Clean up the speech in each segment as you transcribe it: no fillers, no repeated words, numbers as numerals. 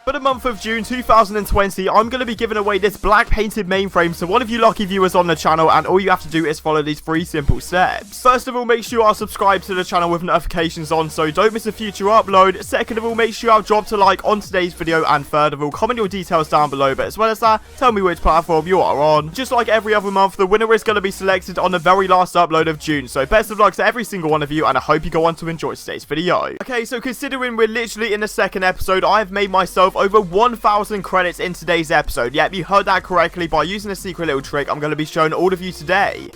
For the month of June 2020, I'm going to be giving away this black painted mainframe to one of you lucky viewers on the channel, and all you have to do is follow these 3 simple steps. First of all, make sure you are subscribed to the channel with notifications on so don't miss a future upload. Second of all, make sure you have dropped a like on today's video, and third of all, comment your details down below, but as well as that, tell me which platform you are on. Just like every other month, the winner is going to be selected on the very last upload of June, so best of luck to every single one of you, and I hope you go on to enjoy today's video. Okay, so considering we're literally in the second episode, I have made myself over 1,000 credits in today's episode. Yep, you heard that correctly. By using a secret little trick I'm going to be showing all of you today.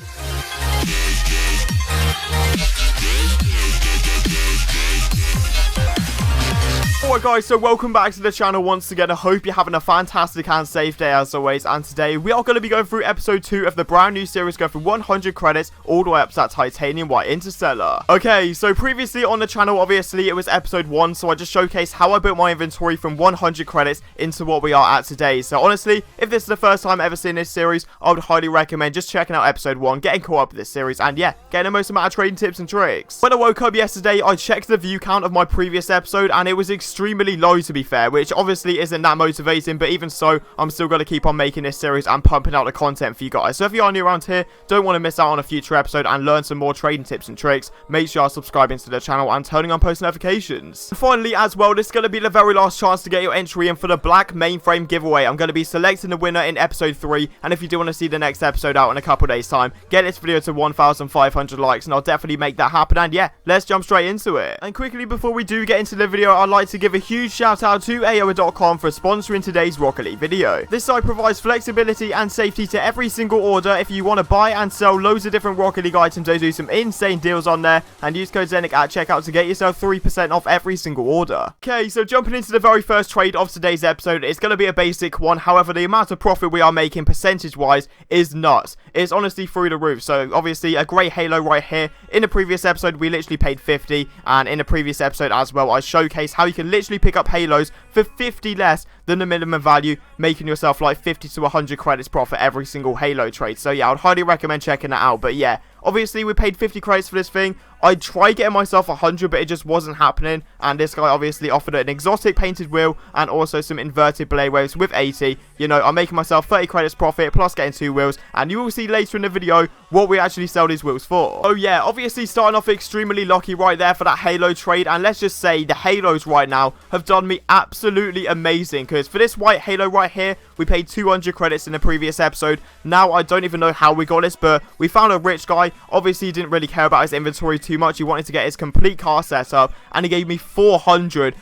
Alright guys, so welcome back to the channel once again. I hope you're having a fantastic and safe day as always, and today we are going to be going through episode 2 of the brand new series, go through 100 credits all the way up to that titanium white Interstellar. Okay, so previously on the channel, obviously it was episode 1, so I just showcased how I built my inventory from 100 credits into what we are at today. So honestly, if this is the first time ever seeing this series, I would highly recommend just checking out episode 1, getting caught up with this series, and yeah, getting the most amount of trading tips and tricks. When I woke up yesterday, I checked the view count of my previous episode, and it was extremely low to be fair, which obviously isn't that motivating, but even so, I'm still going to keep on making this series and pumping out the content for you guys. So if you are new around here, don't want to miss out on a future episode and learn some more trading tips and tricks, make sure you're subscribing to the channel and turning on post notifications. And finally as well, this is going to be the very last chance to get your entry in for the black mainframe giveaway. I'm going to be selecting the winner in episode 3, and if you do want to see the next episode out in a couple days time, get this video to 1,500 likes and I'll definitely make that happen. And yeah, let's jump straight into it. And quickly before we do get into the video, I'd like to give a huge shout out to AOA.com for sponsoring today's Rocket League video. This site provides flexibility and safety to every single order. If you want to buy and sell loads of different Rocket League items, they do some insane deals on there, and use code ZENIC at checkout to get yourself 3% off every single order. Okay, so jumping into the very first trade of today's episode, it's going to be a basic one. However, the amount of profit we are making percentage wise is nuts. It's honestly through the roof. So obviously a great halo right here. In the previous episode we literally paid 50, and in the previous episode as well I showcased how you can literally pick up halos for 50 less than the minimum value, making yourself like 50 to 100 credits profit every single halo trade. So yeah, I would highly recommend checking that out. But yeah, obviously we paid 50 credits for this thing. I tried getting myself 100, but it just wasn't happening, and this guy obviously offered an exotic painted wheel and also some inverted blade waves with 80. You know, I'm making myself 30 credits profit plus getting 2 wheels, and you will see later in the video what we actually sell these wheels for. Oh yeah, obviously starting off extremely lucky right there for that halo trade, and let's just say the halos right now have done me absolutely amazing, because for this white halo right here we paid 200 credits in the previous episode. Now I don't even know how we got this, but we found a rich guy. Obviously he didn't really care about his inventory too much. He wanted to get his complete car set up, and he gave me 400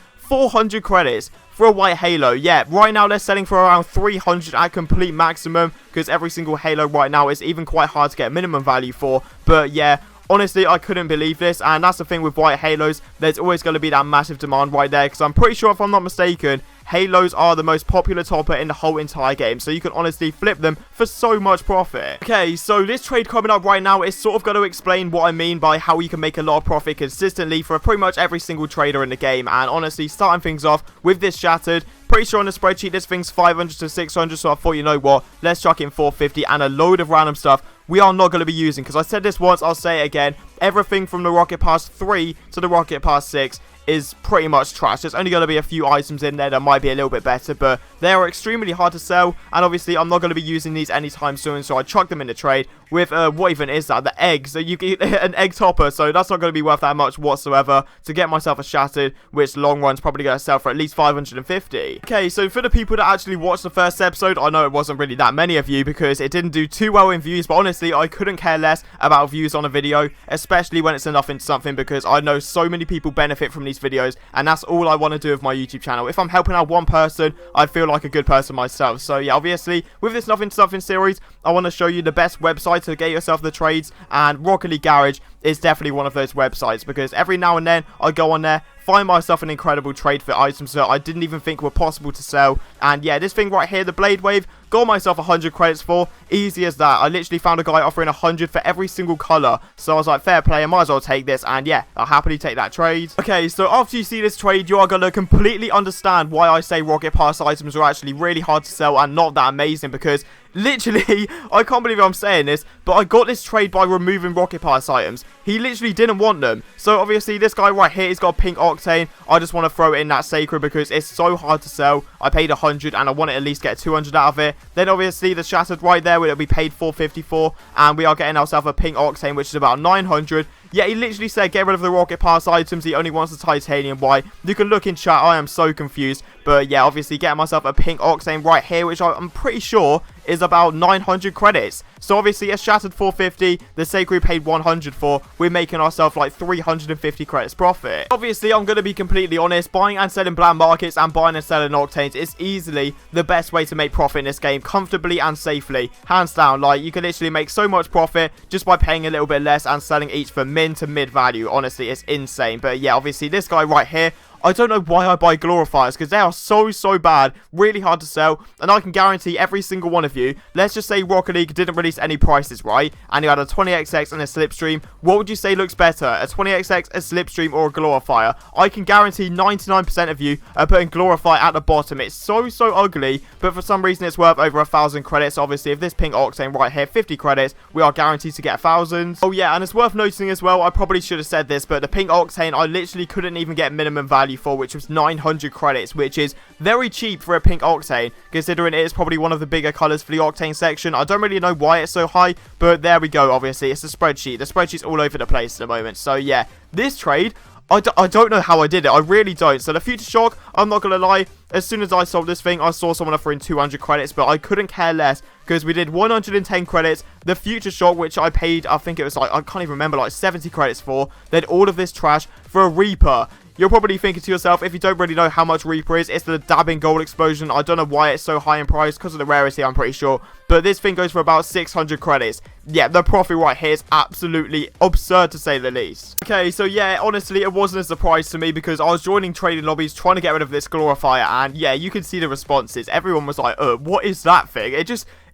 credits for a white halo. Yeah, right now they're selling for around 300 at complete maximum, because every single halo right now is even quite hard to get minimum value for. But yeah, honestly, I couldn't believe this, and that's the thing with white halos. There's always going to be that massive demand right there, because I'm pretty sure, if I'm not mistaken, halos are the most popular topper in the whole entire game, so you can honestly flip them for so much profit. Okay, so this trade coming up right now is sort of going to explain what I mean by how you can make a lot of profit consistently for pretty much every single trader in the game. And honestly, starting things off with this shattered, pretty sure on the spreadsheet this thing's 500 to 600, so I thought, you know what, let's chuck in 450 and a load of random stuff we are not going to be using, because I said this once, I'll say it again, everything from the Rocket Pass 3 to the Rocket Pass 6 is pretty much trash. There's only going to be a few items in there that might be a little bit better, but they are extremely hard to sell, and obviously I'm not going to be using these anytime soon, so I chucked them in the trade with what even is that, the eggs. So you get an egg topper, so that's not going to be worth that much whatsoever to get myself a shattered, which long run's probably going to sell for at least 550. Okay, so for the people that actually watched the first episode, I know it wasn't really that many of you because it didn't do too well in views, but honestly I couldn't care less about views on a video, especially when it's enough into something, because I know so many people benefit from these videos, and that's all I want to do with my YouTube channel. If I'm helping out one person, I feel like a good person myself. So yeah, obviously with this nothing to something series, I want to show you the best website to get yourself the trades, and Rocket League Garage is definitely one of those websites, because every now and then I go on there, find myself an incredible trade for items that I didn't even think were possible to sell. And yeah, this thing right here, the Blade Wave, got myself 100 credits for. Easy as that. I literally found a guy offering 100 for every single color, so I was like, fair play, I might as well take this, and yeah, I'll happily take that trade. Okay, so after you see this trade, you are going to completely understand why I say Rocket Pass items are actually really hard to sell and not that amazing, because literally, I can't believe I'm saying this, but I got this trade by removing rocket pass items. He literally didn't want them. So obviously this guy right here, he's got a pink octane. I just want to throw it in that sacred because it's so hard to sell. I paid 100 and I want to at least get 200 out of it. Then obviously the shattered right there, it'll be paid 454, and we are getting ourselves a pink octane, which is about 900. Yeah, he literally said get rid of the rocket pass items. He only wants the titanium. Why? You can look in chat. I am so confused. But yeah, obviously getting myself a pink octane right here, which I'm pretty sure is about 900 credits. So obviously a shattered 450, the sacred paid 100 for. We're making ourselves like 350 credits profit. Obviously, I'm going to be completely honest. Buying and selling black markets and buying and selling octanes is easily the best way to make profit in this game, comfortably and safely. Hands down, like you can literally make so much profit just by paying a little bit less and selling each for min to mid value. Honestly, it's insane. But yeah, obviously this guy right here, I don't know why I buy glorifiers, because they are so bad, really hard to sell, and I can guarantee every single one of you, let's just say Rocket League didn't release any prices, right, and you had a 20XX and a slipstream, what would you say looks better, a 20XX, a slipstream, or a glorifier? I can guarantee 99% of you are putting glorifier at the bottom. It's so ugly, but for some reason it's worth over 1,000 credits. Obviously, if this pink octane right here, 50 credits, we are guaranteed to get 1,000. Oh yeah, and it's worth noting as well, I probably should have said this, but the pink octane, I literally couldn't even get minimum value for, which was 900 credits, which is very cheap for a pink octane, considering it is probably one of the bigger colors for the octane section. I don't really know why it's so high, but there we go. Obviously, it's a spreadsheet. The spreadsheet's all over the place at the moment. So yeah, this trade, I don't know how I did it. I really don't. So the future shock, I'm not going to lie, as soon as I sold this thing, I saw someone offering 200 credits, but I couldn't care less because we did 110 credits. The future shock, which I paid, I think it was like, I can't even remember, like 70 credits for. Then all of this trash for a Reaper. You're probably thinking to yourself, if you don't really know how much Reaper is, it's the dabbing gold explosion. I don't know why it's so high in price, because of the rarity, I'm pretty sure. But this thing goes for about 600 credits. Yeah, the profit right here is absolutely absurd, to say the least. Okay, so yeah, honestly, it wasn't a surprise to me, because I was joining trading lobbies trying to get rid of this glorifier, and yeah, you can see the responses. Everyone was like, what is that thing?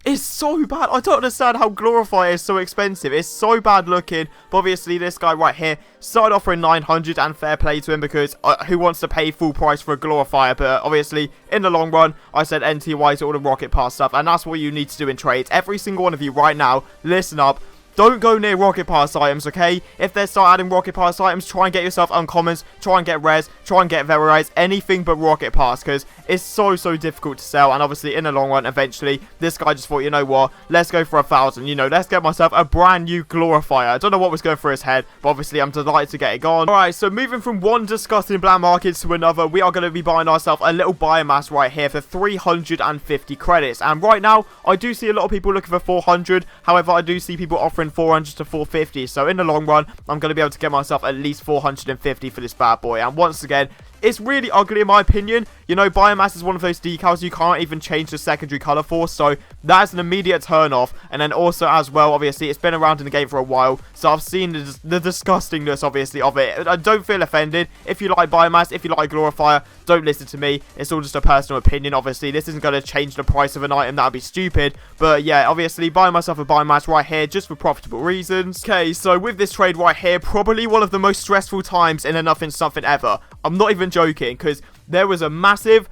It's so bad. I don't understand how glorifier is so expensive. It's so bad looking. But obviously, this guy right here started offering 900, and fair play to him, because who wants to pay full price for a glorifier? But obviously, in the long run, I said NTY to all the rocket pass stuff, and that's what you need to do in trades. Every single one of you right now, listen up. Don't go near rocket pass items, okay? If they start adding rocket pass items, try and get yourself uncommons, try and get rares, try and get very rares, anything but rocket pass, because it's so difficult to sell. And obviously, in the long run, eventually, this guy just thought, you know what, let's go for 1,000. You know, let's get myself a brand new glorifier. I don't know what was going through his head, but obviously, I'm delighted to get it gone. Alright, so moving from one disgusting black market to another, we are going to be buying ourselves a little biomass right here for 350 credits. And right now, I do see a lot of people looking for 400. However, I do see people offering 400 to 450, so in the long run I'm going to be able to get myself at least 450 for this bad boy. And once again, it's really ugly in my opinion. You know, biomass is one of those decals you can't even change the secondary color for, so that is an immediate turn off. And then also as well, obviously it's been around in the game for a while, so I've seen the disgustingness obviously of it. I don't feel offended. If you like biomass, if you like glorifier, don't listen to me. It's all just a personal opinion. Obviously this isn't going to change the price of an item. That would be stupid. But yeah, obviously buying myself a biomass right here just for profitable reasons. Okay, so with this trade right here, probably one of the most stressful times in a nothing something ever. I'm not even joking, because there was a massive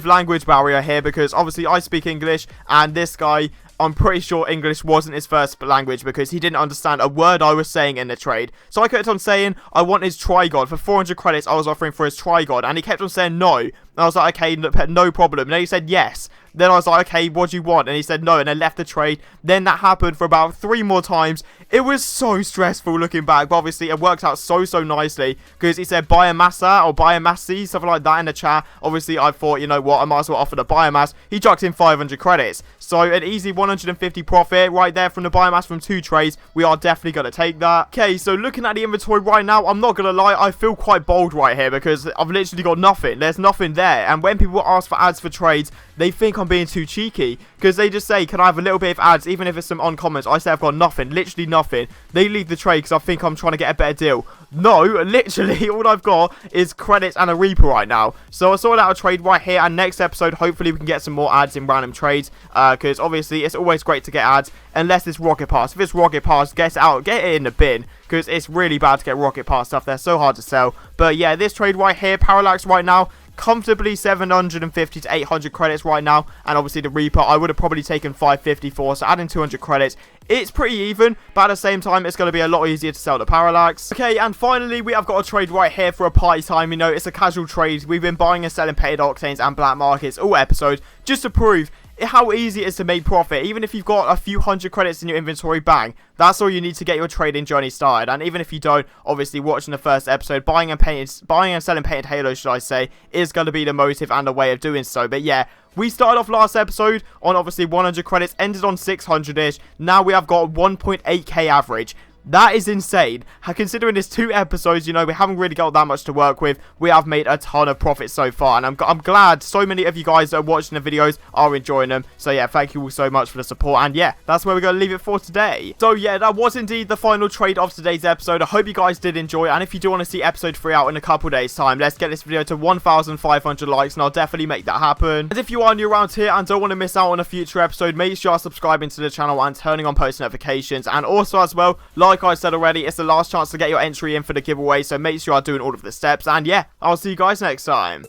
language barrier here, because obviously I speak English, and this guy, I'm pretty sure English wasn't his first language, because he didn't understand a word I was saying in the trade. So I kept on saying I want his trigod. For 400 credits I was offering for his trigod, and he kept on saying no. And I was like, okay, no problem. And then he said yes. Then I was like, okay, what do you want? And he said no, and then left the trade. Then that happened for about 3 more times. It was so stressful looking back, but obviously it worked out so nicely, because he said biomassa or biomassi, something like that in the chat. Obviously I thought, you know what, I might as well offer the biomass. He chucked in 500 credits. So an easy 150 profit right there from the biomass from 2 trades. We are definitely going to take that. Okay, so looking at the inventory right now, I'm not going to lie, I feel quite bold right here, because I've literally got nothing. There's nothing there. And when people ask for ads for trades, they think I'm being too cheeky, because they just say, can I have a little bit of ads, even if it's some uncommons? I say I've got nothing, literally nothing. They leave the trade because I think I'm trying to get a better deal. No, literally all I've got is credits and a Reaper right now. So I sorted out a trade right here, and next episode hopefully we can get some more ads in random trades, because obviously it's always great to get ads, unless it's rocket pass. If it's rocket pass, get it in the bin, because it's really bad to get rocket pass stuff. They're so hard to sell. But yeah, this trade right here, Parallax right now, comfortably 750 to 800 credits right now, and obviously the Reaper I would have probably taken 550 for, so adding 200 credits, it's pretty even, but at the same time, it's going to be a lot easier to sell the Parallax. Okay, and finally, we have got a trade right here for a party time. You know, it's a casual trade. We've been buying and selling paid octanes and black markets all episode just to prove how easy it is to make profit. Even if you've got a few hundred credits in your inventory, bang, that's all you need to get your trading journey started. And even if you don't, obviously watching the first episode, buying and selling painted halos, should I say, is going to be the motive and the way of doing so. But yeah, we started off last episode on obviously 100 credits, ended on 600-ish. Now we have got 1.8k average. That is insane. Considering it's 2 episodes, you know, we haven't really got that much to work with. We have made a ton of profit so far, and I'm glad so many of you guys that are watching the videos are enjoying them. So yeah, thank you all so much for the support, and yeah, that's where we're going to leave it for today. So yeah, that was indeed the final trade of today's episode. I hope you guys did enjoy, and if you do want to see episode 3 out in a couple days time, let's get this video to 1,500 likes, and I'll definitely make that happen. And if you are new around here and don't want to miss out on a future episode, make sure you're subscribing to the channel and turning on post notifications, and also as well, like I said already, it's the last chance to get your entry in for the giveaway, so make sure you are doing all of the steps, and yeah, I'll see you guys next time.